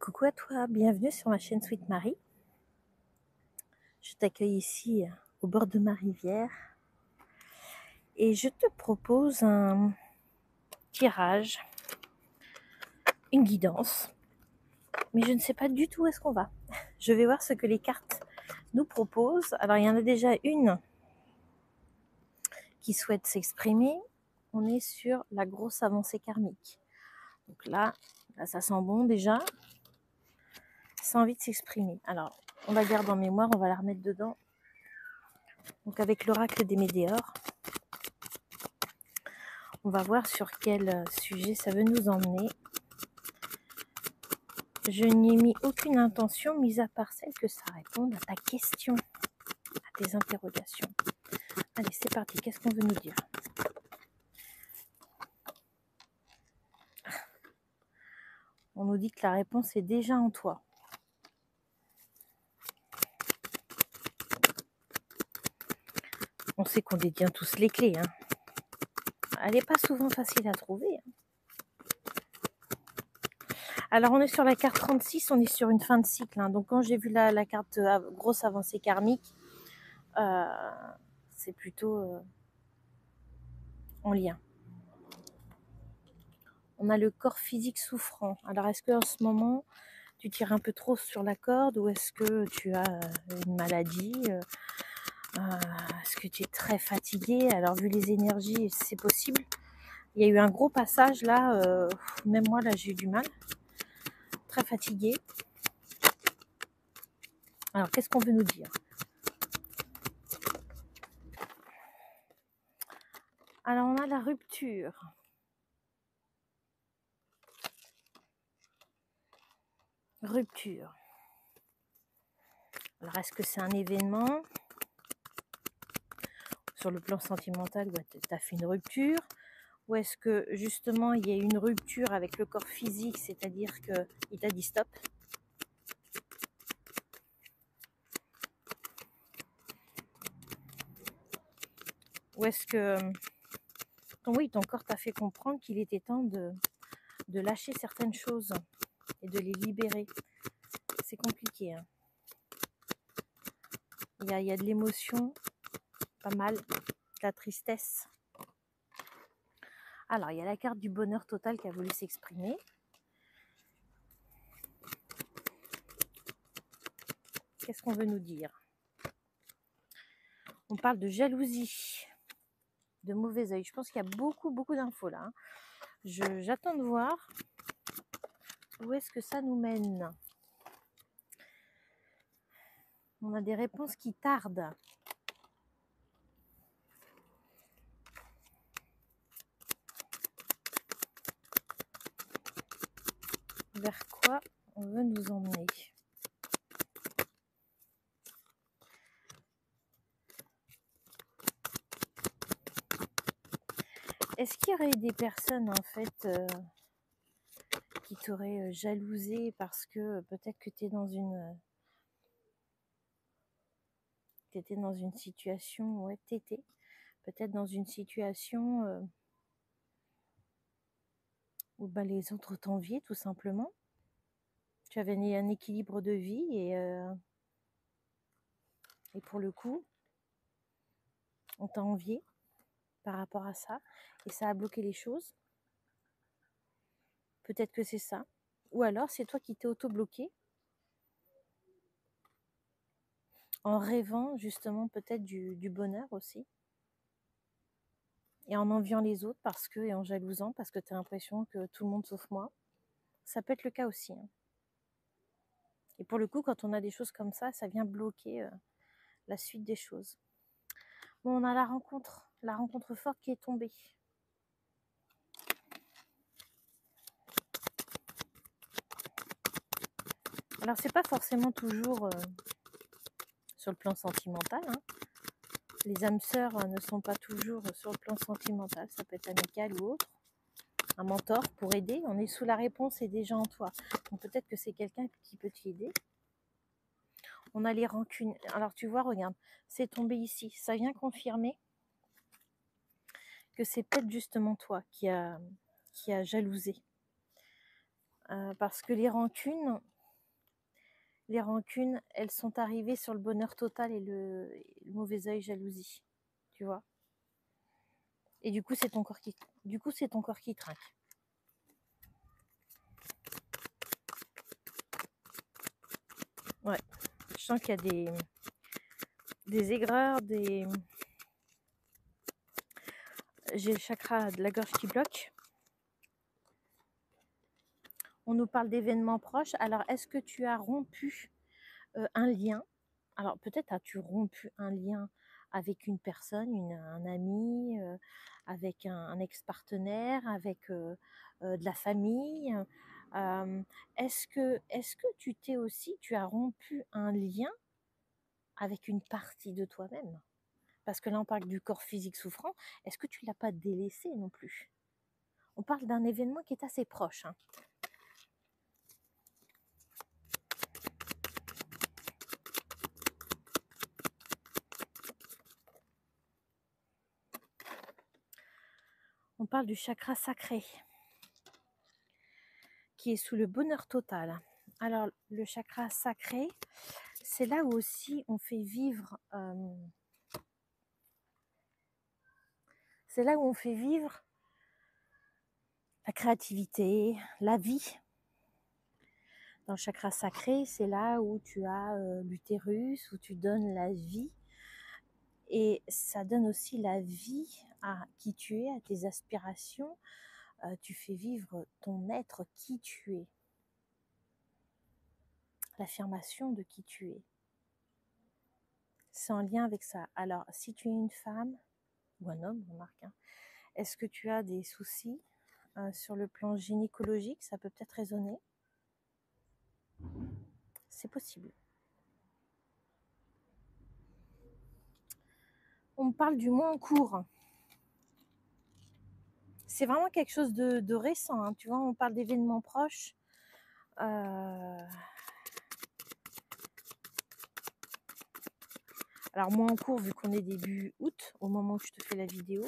Coucou à toi, bienvenue sur ma chaîne Sweet Marie. Je t'accueille ici au bord de ma rivière et je te propose un tirage, une guidance, mais je ne sais pas du tout où est-ce qu'on va. Je vais voir ce que les cartes nous proposent. Alors il y en a déjà une qui souhaite s'exprimer. On est sur la grosse avancée karmique. Donc là ça sent bon déjà. Ça a envie de s'exprimer. Alors on la garde en mémoire, on va la remettre dedans. Donc avec l'oracle des Médéors, on va voir sur quel sujet ça veut nous emmener. Je n'y ai mis aucune intention, mis à part celle que ça réponde à ta question, à tes interrogations. Allez, c'est parti. Qu'est-ce qu'on veut nous dire? On nous dit que la réponse est déjà en toi. On sait qu'on détient tous les clés. Elle n'est pas souvent facile à trouver. Alors, on est sur la carte 36, on est sur une fin de cycle. Donc, quand j'ai vu la carte grosse avancée karmique, c'est plutôt en lien. On a le corps physique souffrant. Alors, est-ce qu'en ce moment, tu tires un peu trop sur la corde ou est-ce que tu as une maladie? Est-ce que tu es très fatigué? Alors, vu les énergies, c'est possible. Il y a eu un gros passage là, même moi là j'ai eu du mal. Très fatigué. Alors, qu'est-ce qu'on veut nous dire? Alors, on a la rupture. Rupture. Alors, est-ce que c'est un événement sur le plan sentimental où tu as fait une rupture? Ou est-ce que justement il y a une rupture avec le corps physique, c'est-à-dire qu'il t'a dit stop? Ou est-ce que oui, ton corps t'a fait comprendre qu'il était temps de lâcher certaines choses et de les libérer? C'est compliqué. Il y a de l'émotion, pas mal, de la tristesse. Alors, il y a la carte du bonheur total qui a voulu s'exprimer. Qu'est-ce qu'on veut nous dire? On parle de jalousie, de mauvais œil. Je pense qu'il y a beaucoup d'infos là. J'attends de voir où est-ce que ça nous mène. On a des réponses qui tardent. Vers quoi on veut nous emmener? Est-ce qu'il y aurait des personnes en fait qui t'auraient jalousé parce que peut-être que tu es dans une situation, ouais, t'étais peut-être dans une situation où les autres t'enviaient tout simplement. Tu avais un équilibre de vie et pour le coup, on t'a envié par rapport à ça et ça a bloqué les choses. Peut-être que c'est ça. Ou alors c'est toi qui t'es auto-bloqué en rêvant justement peut-être du bonheur aussi. Et en enviant les autres et en jalousant parce que tu as l'impression que tout le monde sauf moi. Ça peut être le cas aussi. Et pour le coup, quand on a des choses comme ça vient bloquer la suite des choses. Bon, on a la rencontre forte qui est tombée. Alors, c'est pas forcément toujours sur le plan sentimental. Les âmes sœurs ne sont pas toujours sur le plan sentimental. Ça peut être amical ou autre. Un mentor pour aider. On est sous la réponse est déjà en toi. Donc, peut-être que c'est quelqu'un qui peut t'aider. On a les rancunes. Alors, tu vois, regarde, c'est tombé ici. Ça vient confirmer que c'est peut-être justement toi qui a jalousé. Parce que les rancunes, Les rancunes, elles sont arrivées sur le bonheur total et le mauvais œil, jalousie. Tu vois? Et du coup, c'est ton corps qui trinque. Ouais. Je sens qu'il y a des aigreurs, j'ai le chakra de la gorge qui bloque. On nous parle d'événements proches. Alors, est-ce que tu as rompu un lien? Alors, peut-être as-tu rompu un lien avec une personne, un ami, avec un ex-partenaire, avec de la famille. Est-ce que tu as rompu un lien avec une partie de toi-même? Parce que là, on parle du corps physique souffrant. Est-ce que tu ne l'as pas délaissé non plus? On parle d'un événement qui est assez proche, hein. On parle du chakra sacré, qui est sous le bonheur total. Alors, le chakra sacré, c'est là où aussi on fait vivre... c'est là où on fait vivre la créativité, la vie. Dans le chakra sacré, c'est là où tu as l'utérus, où tu donnes la vie. Et ça donne aussi la vie à qui tu es, à tes aspirations. Tu fais vivre ton être, qui tu es. L'affirmation de qui tu es. C'est en lien avec ça. Alors, si tu es une femme, ou un homme, remarque, hein, est-ce que tu as des soucis sur le plan gynécologique? Ça peut peut-être résonner. C'est possible. On me parle du mois en cours. C'est vraiment quelque chose de récent, hein. Tu vois, on parle d'événements proches. Alors, mois en cours, vu qu'on est début août, au moment où je te fais la vidéo,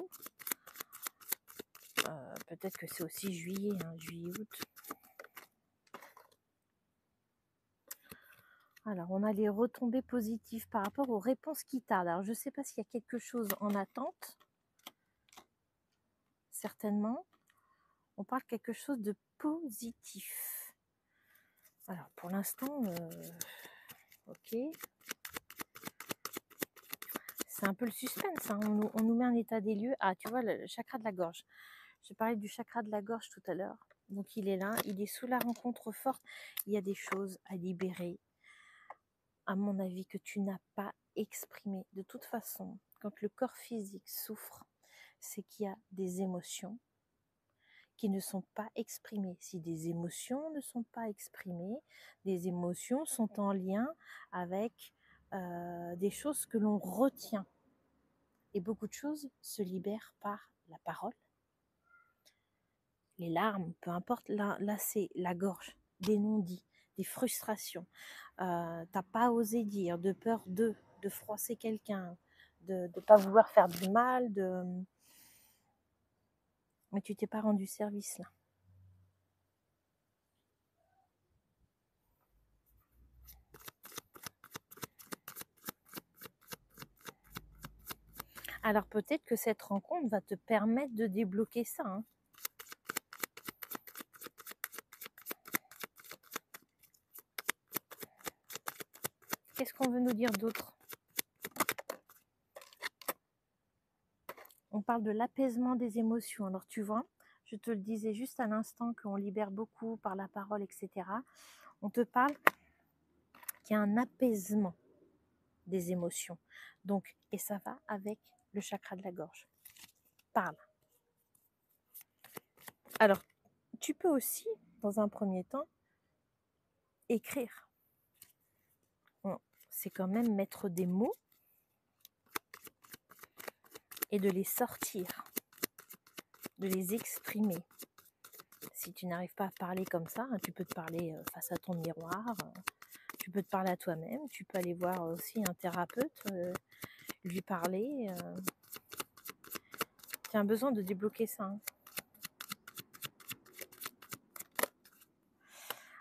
peut-être que c'est aussi juillet, hein, juillet-août. Alors, on a les retombées positives par rapport aux réponses qui tardent. Alors, je ne sais pas s'il y a quelque chose en attente. Certainement. On parle quelque chose de positif. Alors, pour l'instant, ok. C'est un peu le suspense, hein. On nous met en état des lieux. Ah, tu vois, le chakra de la gorge. J'ai parlé du chakra de la gorge tout à l'heure. Donc, il est là. Il est sous la rencontre forte. Il y a des choses à libérer, à mon avis, que tu n'as pas exprimées. De toute façon, quand le corps physique souffre, c'est qu'il y a des émotions qui ne sont pas exprimées. Si des émotions ne sont pas exprimées, des émotions sont en lien avec des choses que l'on retient. Et beaucoup de choses se libèrent par la parole, les larmes, peu importe. Là c'est la gorge, des non-dits, des frustrations. T'as pas osé dire, de peur de froisser quelqu'un, de ne pas vouloir faire du mal, mais tu t'es pas rendu service là. Alors peut-être que cette rencontre va te permettre de débloquer ça, hein. Qu'est-ce qu'on veut nous dire d'autre? On parle de l'apaisement des émotions. Alors tu vois, je te le disais juste à l'instant qu'on libère beaucoup par la parole, etc. On te parle qu'il y a un apaisement des émotions. Donc, et ça va avec le chakra de la gorge. Parle. Alors, tu peux aussi, dans un premier temps, écrire. Bon, c'est quand même mettre des mots et de les sortir, de les exprimer. Si tu n'arrives pas à parler comme ça, tu peux te parler face à ton miroir, tu peux te parler à toi-même, tu peux aller voir aussi un thérapeute, lui parler. Tu as besoin de débloquer ça, hein.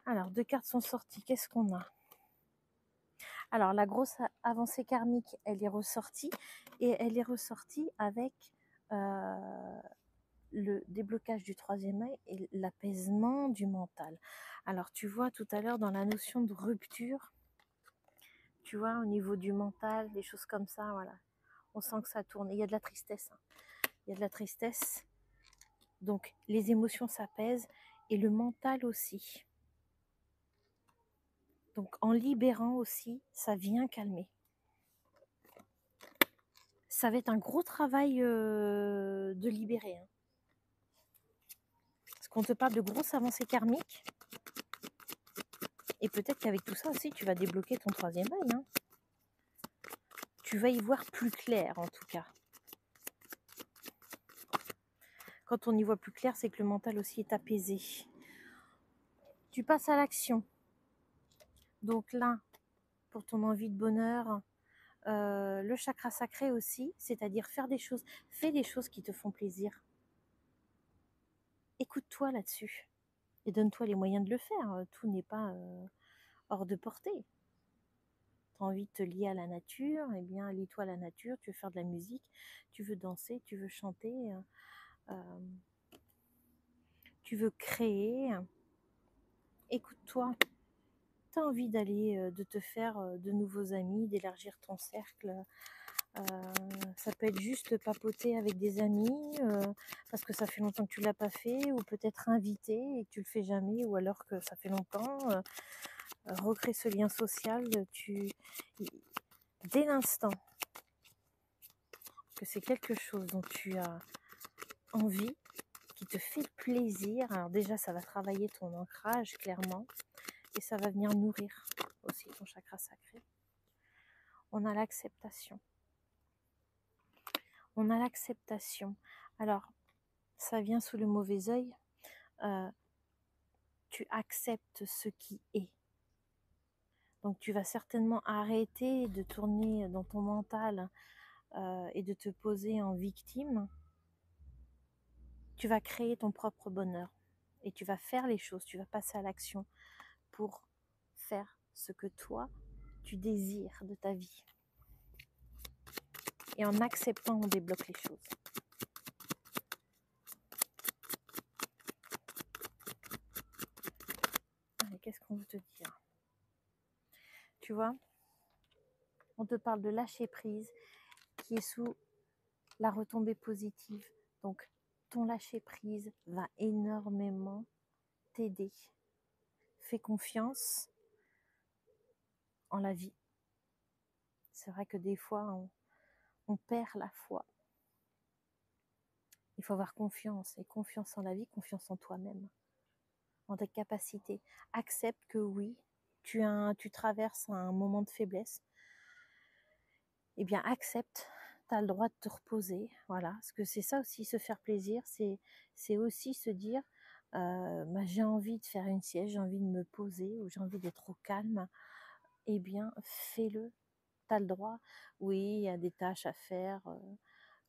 Alors, 2 cartes sont sorties. Qu'est-ce qu'on a? Alors, la grosse avancée karmique, elle est ressortie, et elle est ressortie avec le déblocage du troisième œil et l'apaisement du mental. Alors, tu vois tout à l'heure dans la notion de rupture, tu vois, au niveau du mental, des choses comme ça, voilà. On sent que ça tourne. Et il y a de la tristesse. Hein. Il y a de la tristesse. Donc, les émotions s'apaisent et le mental aussi. Donc, en libérant aussi, ça vient calmer. Ça va être un gros travail de libérer. Hein. Parce qu'on te parle de grosses avancées karmiques. Et peut-être qu'avec tout ça aussi, tu vas débloquer ton troisième œil. Hein. Tu vas y voir plus clair, en tout cas. Quand on y voit plus clair, c'est que le mental aussi est apaisé. Tu passes à l'action. Donc là, pour ton envie de bonheur, le chakra sacré aussi, c'est-à-dire faire des choses, fais des choses qui te font plaisir. Écoute-toi là-dessus et donne-toi les moyens de le faire. Tout n'est pas hors de portée. Tu as envie de te lier à la nature, eh bien, lie-toi à la nature. Tu veux faire de la musique, tu veux danser, tu veux chanter, tu veux créer. Écoute-toi. Tu as envie d'aller, de te faire de nouveaux amis, d'élargir ton cercle. Ça peut être juste papoter avec des amis parce que ça fait longtemps que tu l'as pas fait, ou peut-être invité et que tu le fais jamais, ou alors que ça fait longtemps. Recréer ce lien social, dès l'instant que c'est quelque chose dont tu as envie, qui te fait plaisir, alors déjà ça va travailler ton ancrage clairement, et ça va venir nourrir aussi ton chakra sacré. On a l'acceptation. On a l'acceptation. Alors, ça vient sous le mauvais œil. Tu acceptes ce qui est. Donc, tu vas certainement arrêter de tourner dans ton mental et de te poser en victime. Tu vas créer ton propre bonheur. Et tu vas faire les choses, tu vas passer à l'action pour faire ce que toi, tu désires de ta vie. Et en acceptant, on débloque les choses. Allez, qu'est-ce qu'on veut te dire? Tu vois, on te parle de lâcher prise qui est sous la retombée positive. Donc, ton lâcher prise va énormément t'aider. Fais confiance en la vie. C'est vrai que des fois, on perd la foi. Il faut avoir confiance, et confiance en la vie, confiance en toi-même, en tes capacités. Accepte que oui, tu traverses un moment de faiblesse. Eh bien, accepte, tu as le droit de te reposer. Voilà, parce que c'est ça aussi, se faire plaisir, c'est aussi se dire, j'ai envie de faire une sieste, j'ai envie de me poser, ou j'ai envie d'être au calme. Eh bien, fais-le, tu as le droit. Oui, il y a des tâches à faire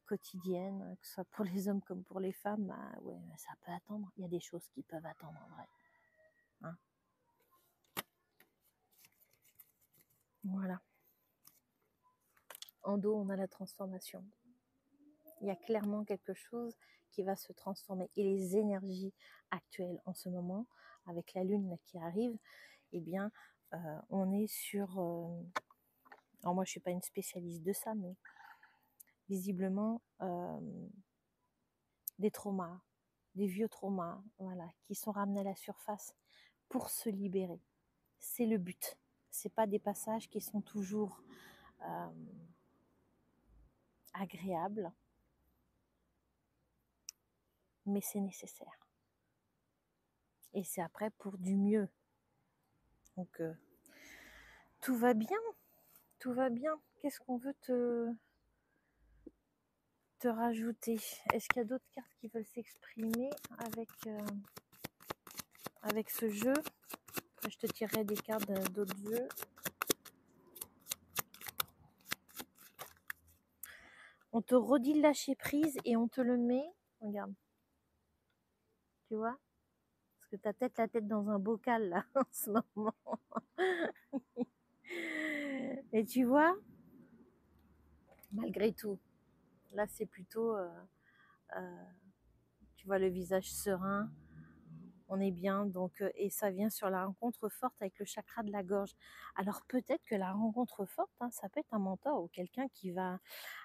quotidiennes, que ce soit pour les hommes comme pour les femmes, ouais, ça peut attendre. Il y a des choses qui peuvent attendre en vrai. Hein, voilà. En dos, on a la transformation. Il y a clairement quelque chose qui va se transformer. Et les énergies actuelles en ce moment, avec la lune là, qui arrive, eh bien, on est sur... alors moi, je ne suis pas une spécialiste de ça, mais visiblement, des traumas, des vieux traumas, voilà, qui sont ramenés à la surface pour se libérer. C'est le but. Ce n'est pas des passages qui sont toujours agréables, mais c'est nécessaire. Et c'est après pour du mieux. Donc, tout va bien. Tout va bien. Qu'est-ce qu'on veut te rajouter? Est-ce qu'il y a d'autres cartes qui veulent s'exprimer avec ce jeu? Je te tirerai des cartes d'autres jeux. On te redit le lâcher prise et on te le met. Regarde. Tu vois? Parce que tu as peut-être la tête dans un bocal là en ce moment. Et tu vois, malgré tout, là c'est plutôt, tu vois, le visage serein, on est bien, donc, et ça vient sur la rencontre forte avec le chakra de la gorge. Alors peut-être que la rencontre forte, hein, ça peut être un mentor ou quelqu'un qui va...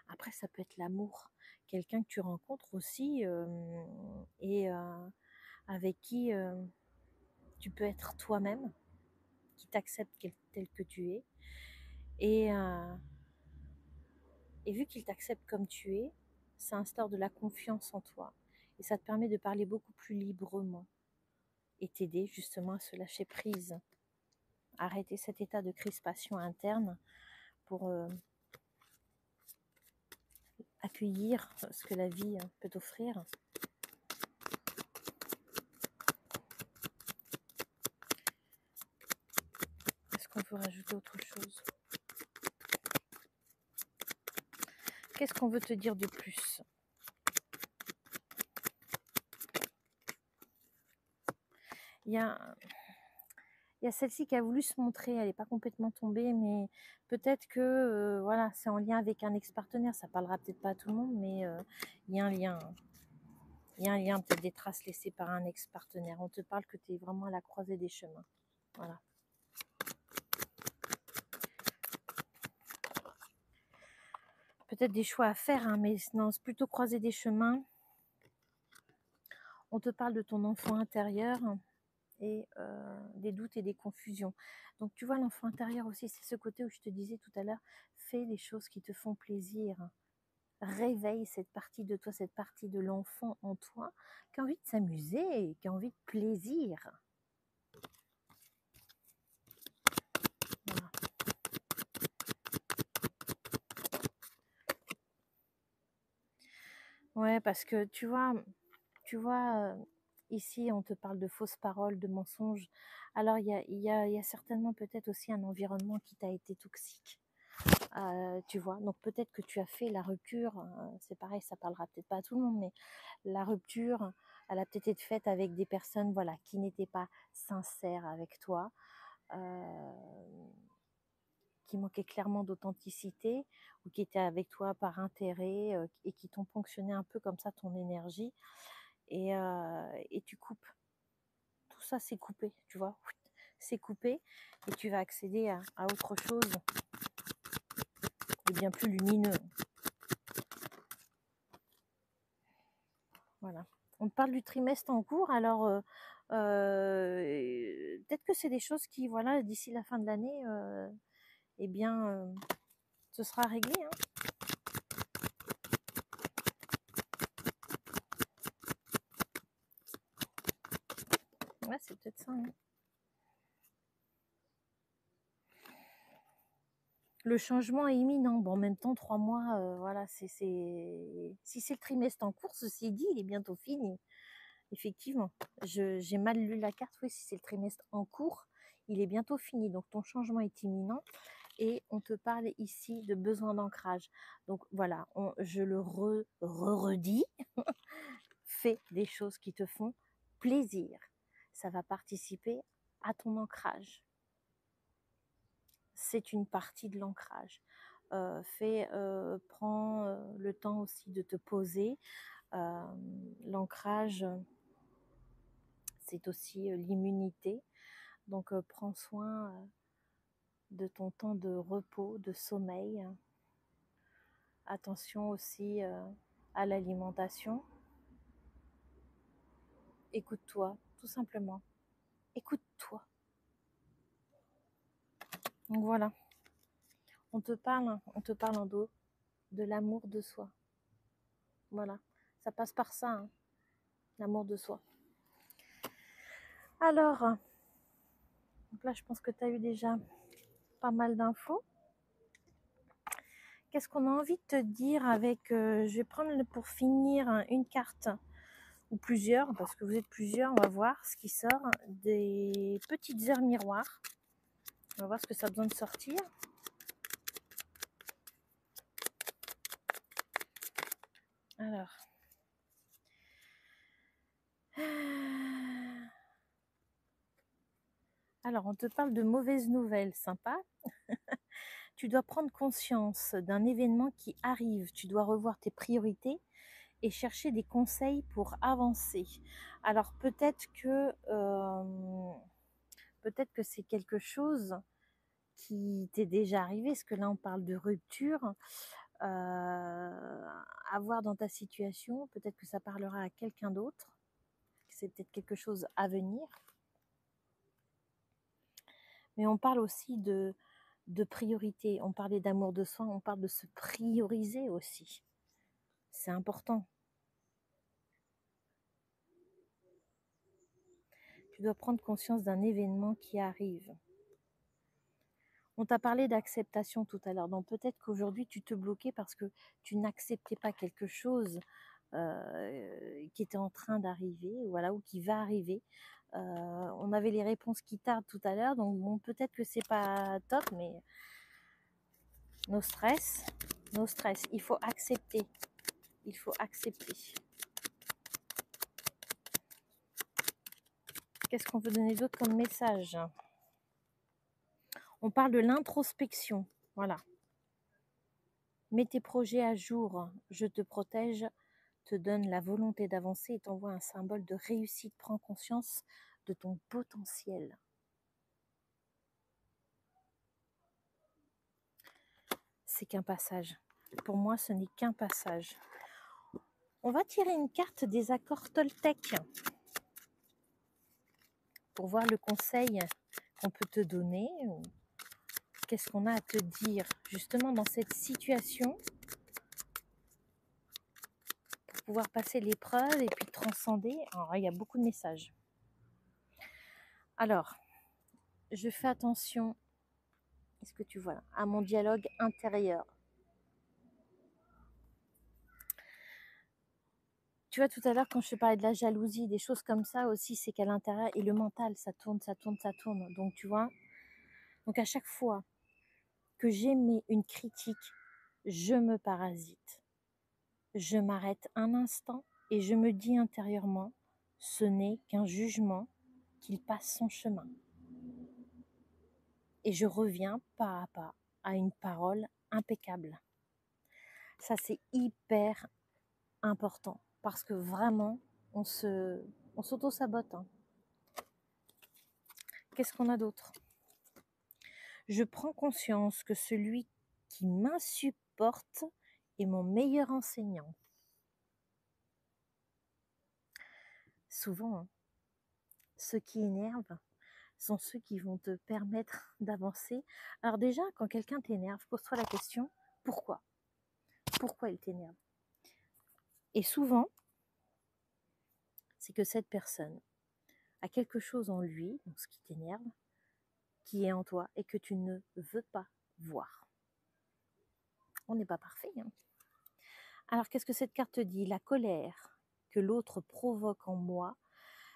Après, ça peut être l'amour, quelqu'un que tu rencontres aussi et avec qui tu peux être toi-même, qui t'accepte tel que tu es. Et, et vu qu'il t'accepte comme tu es, ça instaure de la confiance en toi. Et ça te permet de parler beaucoup plus librement et t'aider justement à se lâcher prise, arrêter cet état de crispation interne pour accueillir ce que la vie peut t'offrir. Est-ce qu'on veut rajouter autre chose? Qu'est-ce qu'on veut te dire de plus? Il y a celle-ci qui a voulu se montrer, elle n'est pas complètement tombée, mais peut-être que voilà, c'est en lien avec un ex-partenaire. Ça parlera peut-être pas à tout le monde, mais il y a un lien. Il y a un lien, peut-être des traces laissées par un ex-partenaire. On te parle que tu es vraiment à la croisée des chemins. Voilà. Peut-être des choix à faire, hein, mais non, c'est plutôt croiser des chemins. On te parle de ton enfant intérieur et des doutes et des confusions. Donc tu vois, l'enfant intérieur aussi, c'est ce côté où je te disais tout à l'heure, fais les choses qui te font plaisir. Réveille cette partie de toi, cette partie de l'enfant en toi, qui a envie de s'amuser, qui a envie de plaisir. Voilà. Ouais, parce que tu vois, ici, on te parle de fausses paroles, de mensonges. Alors, il y a certainement peut-être aussi un environnement qui t'a été toxique. Tu vois, donc peut-être que tu as fait la rupture, c'est pareil, ça parlera peut-être pas à tout le monde, mais la rupture, elle a peut-être été faite avec des personnes, voilà, qui n'étaient pas sincères avec toi, qui manquaient clairement d'authenticité ou qui étaient avec toi par intérêt et qui t'ont ponctionné un peu comme ça ton énergie et tu coupes. Tout ça, c'est coupé, tu vois, c'est coupé et tu vas accéder à autre chose de bien plus lumineux. Voilà. On te parle du trimestre en cours, alors peut-être que c'est des choses qui, voilà, d'ici la fin de l'année, eh bien, ce sera réglé. Hein. Ouais, c'est peut-être ça. Hein. Le changement est imminent. Bon, en même temps, 3 mois, voilà, si c'est le trimestre en cours, ceci dit, il est bientôt fini. Effectivement, j'ai mal lu la carte. Oui, si c'est le trimestre en cours, il est bientôt fini. Donc, ton changement est imminent. Et on te parle ici de besoin d'ancrage. Donc, voilà, je le redis. Fais des choses qui te font plaisir. Ça va participer à ton ancrage. C'est une partie de l'ancrage. Prends le temps aussi de te poser. L'ancrage, c'est aussi l'immunité. Donc, prends soin de ton temps de repos, de sommeil. Attention aussi à l'alimentation. Écoute-toi, tout simplement. Écoute-toi. Donc voilà, on te parle en dos de l'amour de soi. Voilà, ça passe par ça, hein, l'amour de soi. Alors, donc là, je pense que tu as eu déjà pas mal d'infos. Qu'est-ce qu'on a envie de te dire avec... je vais prendre pour finir une carte, ou plusieurs, parce que vous êtes plusieurs, on va voir ce qui sort. Des petites heures miroirs. On va voir ce que ça a besoin de sortir. Alors, on te parle de mauvaises nouvelles, sympa. Tu dois prendre conscience d'un événement qui arrive. Tu dois revoir tes priorités et chercher des conseils pour avancer. Alors peut-être que c'est quelque chose qui t'est déjà arrivé, parce que là on parle de rupture, à voir dans ta situation, peut-être que ça parlera à quelqu'un d'autre, que c'est peut-être quelque chose à venir. Mais on parle aussi de priorité, on parlait d'amour de soi, on parle de se prioriser aussi. C'est important. Tu dois prendre conscience d'un événement qui arrive. On t'a parlé d'acceptation tout à l'heure, donc peut-être qu'aujourd'hui tu te bloquais parce que tu n'acceptais pas quelque chose qui était en train d'arriver, voilà, ou qui va arriver. On avait les réponses qui tardent tout à l'heure, donc bon, peut-être que c'est pas top, mais nos stress, il faut accepter. Il faut accepter. Qu'est-ce qu'on veut donner d'autre comme message? On parle de l'introspection, voilà. Mets tes projets à jour, je te protège, te donne la volonté d'avancer et t'envoie un symbole de réussite. Prends conscience de ton potentiel. C'est qu'un passage. Pour moi, ce n'est qu'un passage. On va tirer une carte des accords Toltec pour voir le conseil qu'on peut te donner. Qu'est-ce qu'on a à te dire justement dans cette situation pour pouvoir passer l'épreuve et puis transcender. Alors, il y a beaucoup de messages. Alors, je fais attention, est-ce que tu vois là, à mon dialogue intérieur. Tu vois, tout à l'heure, quand je te parlais de la jalousie, des choses comme ça aussi, c'est qu'à l'intérieur, et le mental, ça tourne, ça tourne, ça tourne. Donc, tu vois, donc à chaque fois que j'émets une critique, je me parasite. Je m'arrête un instant et je me dis intérieurement, ce n'est qu'un jugement, qu'il passe son chemin. Et je reviens pas à pas à une parole impeccable. Ça, c'est hyper important parce que vraiment, on s'auto-sabote. Hein. Qu'est-ce qu'on a d'autre? Je prends conscience que celui qui m'insupporte est mon meilleur enseignant. Souvent, hein, ceux qui énervent sont ceux qui vont te permettre d'avancer. Alors déjà, quand quelqu'un t'énerve, pose-toi la question, pourquoi? Pourquoi il t'énerve? Et souvent, c'est que cette personne a quelque chose en lui, donc ce qui t'énerve, qui est en toi et que tu ne veux pas voir. On n'est pas parfait. Hein. Alors, qu'est-ce que cette carte dit? La colère que l'autre provoque en moi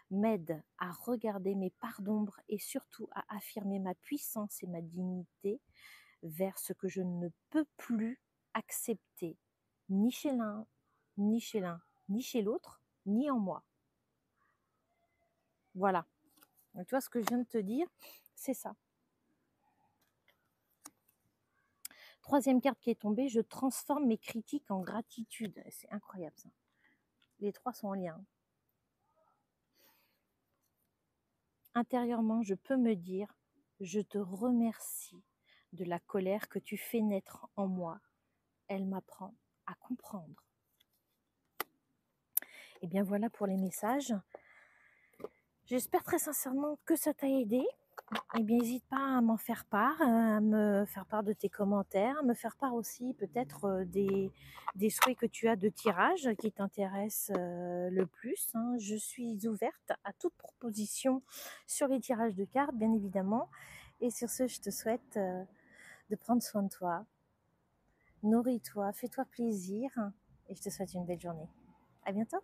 m'aide à regarder mes parts d'ombre et surtout à affirmer ma puissance et ma dignité vers ce que je ne peux plus accepter, ni chez l'un, ni chez l'un, ni chez l'autre, ni en moi. Voilà. Donc, tu vois, ce que je viens de te dire, c'est ça. Troisième carte qui est tombée, je transforme mes critiques en gratitude. C'est incroyable ça. Les trois sont en lien. Intérieurement, je peux me dire, je te remercie de la colère que tu fais naître en moi. Elle m'apprend à comprendre. Et bien voilà pour les messages. J'espère très sincèrement que ça t'a aidé. Eh bien, n'hésite pas à m'en faire part, à me faire part de tes commentaires, à me faire part aussi peut-être des souhaits que tu as de tirage qui t'intéressent le plus. Hein. Je suis ouverte à toute proposition sur les tirages de cartes, bien évidemment. Et sur ce, je te souhaite de prendre soin de toi. Nourris-toi, fais-toi plaisir et je te souhaite une belle journée. À bientôt.